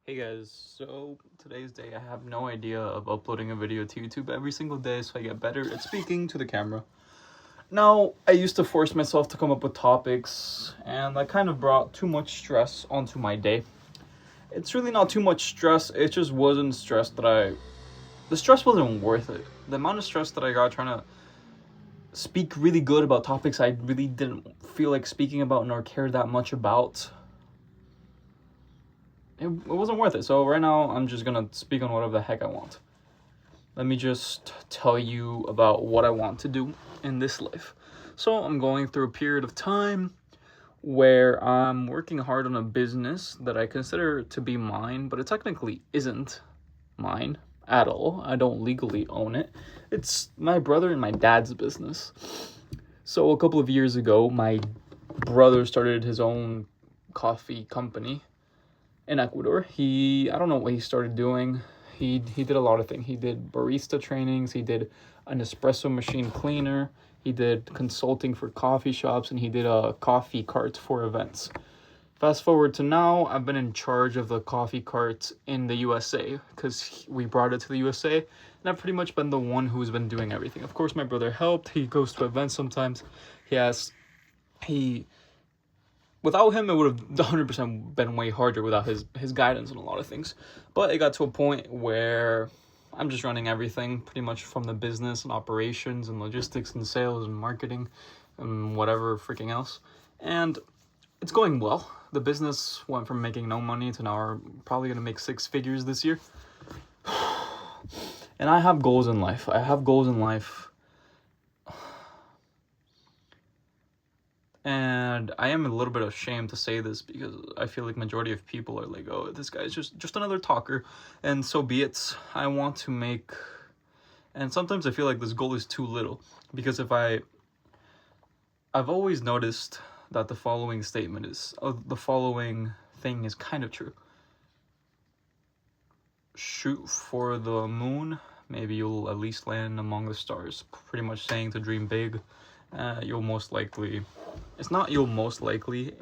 Hey guys, so today's day I have no idea of uploading a video to YouTube every single day so I get better at speaking to the camera. Now, I used to force myself to come up with topics and that kind of brought too much stress onto my day. It's really not too much stress, it just wasn't stress the stress wasn't worth it. The amount of stress that I got trying to speak really good about topics I really didn't feel like speaking about nor care that much about, it wasn't worth it. So right now I'm just gonna speak on whatever the heck I want. Let me just tell you about what I want to do in this life. So I'm going through a period of time where I'm working hard on a business that I consider to be mine, but it technically isn't mine at all. I don't legally own it. It's my brother and my dad's business. So a couple of years ago, my brother started his own coffee company in Ecuador. I don't know what he started doing. He did a lot of things. He did barista trainings, he did an espresso machine cleaner, he did consulting for coffee shops, and he did a coffee cart for events. Fast forward to now, I've been in charge of the coffee cart in the USA because we brought it to the USA, and I've pretty much been the one who's been doing everything. Of course, my brother helped. He goes to events sometimes. He Without him, it would have 100% been way harder without his guidance on a lot of things. But it got to a point where I'm just running everything, pretty much from the business and operations and logistics and sales and marketing and whatever freaking else. And it's going well. The business went from making no money to now we're probably going to make 6 figures this year. And I have goals in life. And I am a little bit ashamed to say this because I feel like majority of people are like, oh, this guy's just another talker. And so be it. I want to make... And sometimes I feel like this goal is too little. Because I've always noticed that the following statement is... the following thing is kind of true. Shoot for the moon. Maybe you'll at least land among the stars. Pretty much saying to dream big. You'll most likely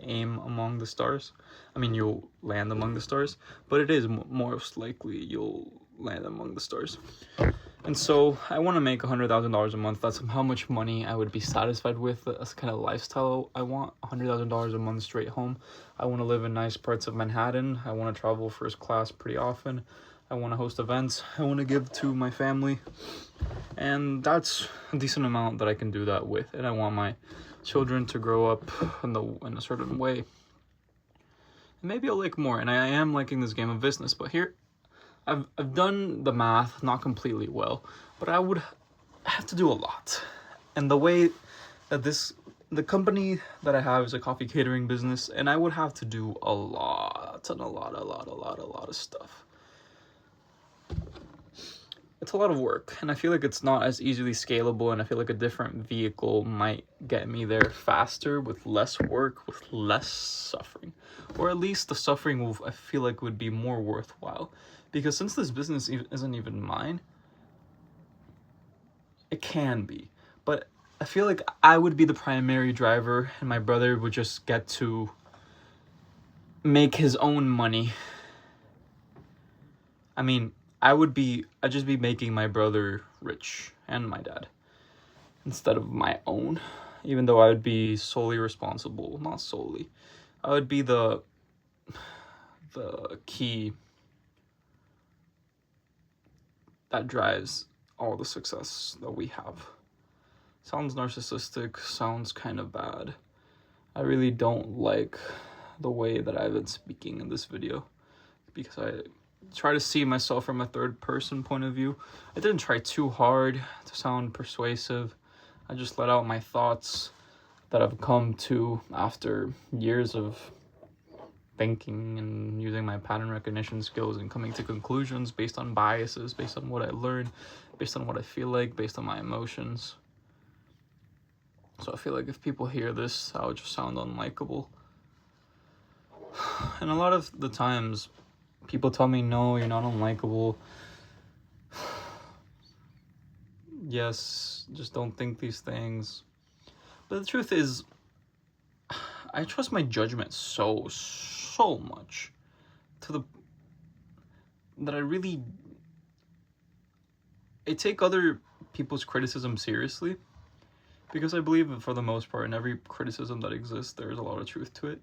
aim among the stars. I mean, you'll land among the stars, but it is most likely you'll land among the stars. And so I want to make $100,000 a month. That's how much money I would be satisfied with. That's the kind of lifestyle I want. $100,000 a month straight home. I want to live in nice parts of Manhattan. I want to travel first class pretty often. I want to host events. I want to give to my family. And that's a decent amount that I can do that with. And I want my children to grow up in a certain way. And maybe I'll like more. And I am liking this game of business. But here, I've done the math not completely well. But I would have to do a lot. And the way that the company that I have is a coffee catering business. And I would have to do a lot of stuff. It's a lot of work, and I feel like it's not as easily scalable, and I feel like a different vehicle might get me there faster with less work, with less suffering. Or at least the suffering I feel like would be more worthwhile. Because since this business isn't even mine, it can be. But I feel like I would be the primary driver, and my brother would just get to make his own money. I mean, I'd just be making my brother rich and my dad instead of my own, even though I would be solely responsible. Not solely. I would be the key that drives all the success that we have. Sounds narcissistic, sounds kind of bad. I really don't like the way that I've been speaking in this video because I try to see myself from a third person point of view. I didn't try too hard to sound persuasive. I just let out my thoughts that I've come to after years of thinking and using my pattern recognition skills and coming to conclusions based on biases, based on what I learned, based on what I feel like, based on my emotions. So I feel like if people hear this, I would just sound unlikable. And a lot of the times, people tell me, no, you're not unlikable. Yes, just don't think these things. But the truth is, I trust my judgment so much. that I take other people's criticism seriously, because I believe that for the most part in every criticism that exists there's a lot of truth to it.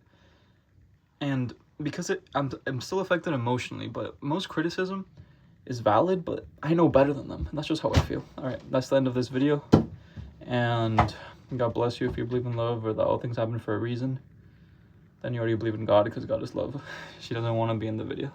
And because I'm still affected emotionally, but most criticism is valid, but I know better than them, and that's just how I feel. All right, that's the end of this video, and God bless you if you believe in love or that all things happen for a reason. Then you already believe in God, because God is love. She doesn't want to be in the video.